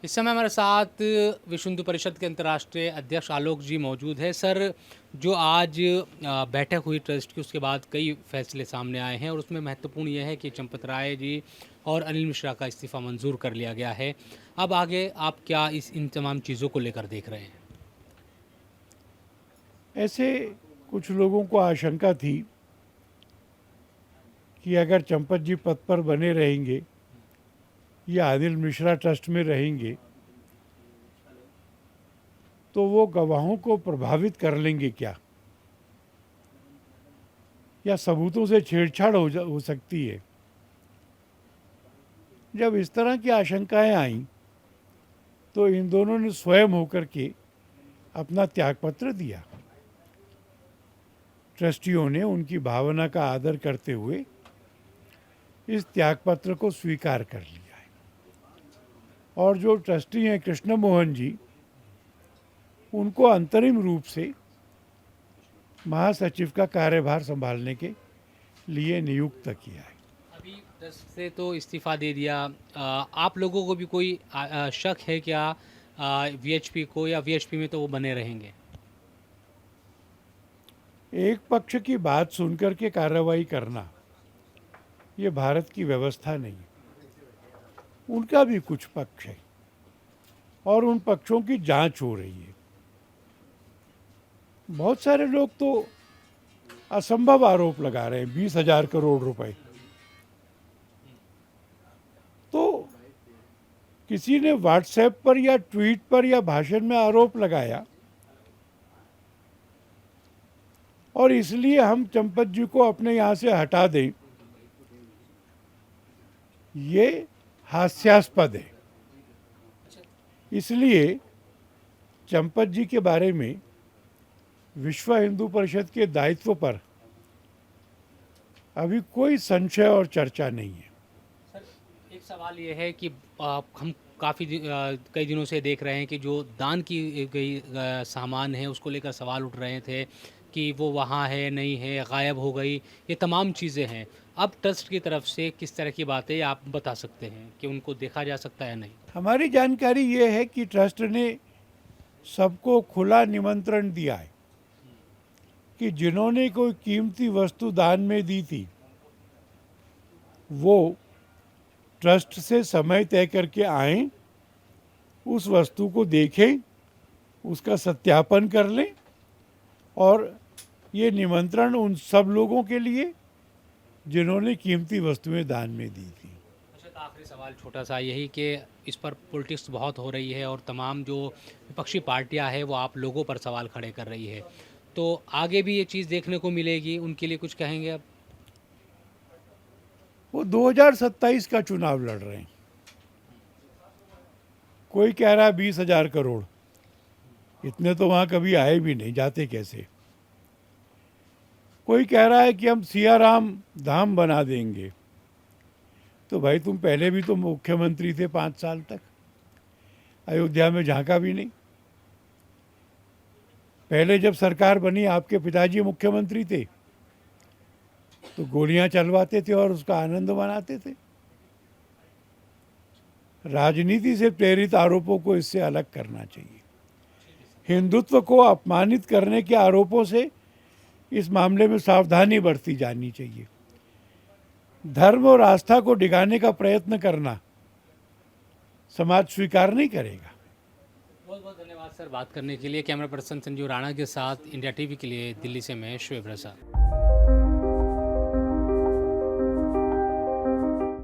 इस समय हमारे साथ विश्व हिंदू परिषद के अंतर्राष्ट्रीय अध्यक्ष आलोक जी मौजूद है। सर, जो आज बैठक हुई ट्रस्ट की, उसके बाद कई फैसले सामने आए हैं और उसमें महत्वपूर्ण यह है कि चंपत राय जी और अनिल मिश्रा का इस्तीफ़ा मंजूर कर लिया गया है। अब आगे आप क्या इन तमाम चीज़ों को लेकर देख रहे हैं? ऐसे कुछ लोगों को आशंका थी कि अगर चंपत जी पद पर बने रहेंगे या अनिल मिश्रा ट्रस्ट में रहेंगे तो वो गवाहों को प्रभावित कर लेंगे क्या, या सबूतों से छेड़छाड़ हो सकती है। जब इस तरह की आशंकाएं आईं तो इन दोनों ने स्वयं होकर के अपना त्यागपत्र दिया। ट्रस्टियों ने उनकी भावना का आदर करते हुए इस त्यागपत्र को स्वीकार कर लिया है। और जो ट्रस्टी हैं कृष्ण मोहन जी, उनको अंतरिम रूप से महासचिव का कार्यभार संभालने के लिए नियुक्त किया है। अभी 10 से तो इस्तीफ़ा दे दिया। आप लोगों को भी कोई शक है क्या वीएचपी को, या वीएचपी में तो वो बने रहेंगे? एक पक्ष की बात सुनकर के कार्रवाई करना ये भारत की व्यवस्था नहीं है। उनका भी कुछ पक्ष है और उन पक्षों की जांच हो रही है। बहुत सारे लोग तो असंभव आरोप लगा रहे हैं, 20,000 करोड़ रुपए। तो किसी ने व्हाट्सएप पर या ट्वीट पर या भाषण में आरोप लगाया और इसलिए हम चंपत जी को अपने यहाँ से हटा दें, ये हास्यास्पद है। इसलिए चंपत जी के बारे में विश्व हिंदू परिषद के दायित्व पर अभी कोई संशय और चर्चा नहीं है। सर, एक सवाल ये है कि हम काफ़ी कई दिनों से देख रहे हैं कि जो दान की गई सामान है, उसको लेकर सवाल उठ रहे थे कि वो वहाँ है, नहीं है, गायब हो गई, ये तमाम चीज़ें हैं। अब ट्रस्ट की तरफ से किस तरह की बातें आप बता सकते हैं कि उनको देखा जा सकता है या नहीं? हमारी जानकारी ये है कि ट्रस्ट ने सबको खुला निमंत्रण दिया है कि जिन्होंने कोई कीमती वस्तु दान में दी थी वो ट्रस्ट से समय तय करके आएं, उस वस्तु को देखें, उसका सत्यापन कर लें। और ये निमंत्रण उन सब लोगों के लिए जिन्होंने कीमती वस्तुएं दान में दी थी। अच्छा, तो आखिरी सवाल छोटा सा यही कि इस पर पॉलिटिक्स बहुत हो रही है और तमाम जो विपक्षी पार्टियां हैं वो आप लोगों पर सवाल खड़े कर रही है, तो आगे भी ये चीज़ देखने को मिलेगी, उनके लिए कुछ कहेंगे अब? वो 2027 का चुनाव लड़ रहे हैं। कोई कह रहा है 20,000 करोड़, इतने तो वहाँ कभी आए भी नहीं, जाते कैसे। कोई कह रहा है कि हम सियाराम धाम बना देंगे। तो भाई तुम पहले भी तो मुख्यमंत्री थे 5 साल तक, अयोध्या में झांका भी नहीं। पहले जब सरकार बनी आपके पिताजी मुख्यमंत्री थे तो गोलियां चलवाते थे और उसका आनंद मनाते थे। राजनीति से प्रेरित आरोपों को इससे अलग करना चाहिए। हिंदुत्व को अपमानित करने के आरोपों से इस मामले में सावधानी बरती जानी चाहिए। धर्म और आस्था को डिगाने का प्रयत्न करना समाज स्वीकार नहीं करेगा। बहुत बहुत धन्यवाद सर बात करने के लिए। कैमरा पर्सन संजीव राणा के साथ इंडिया टीवी के लिए दिल्ली से मैं शोएब रजा।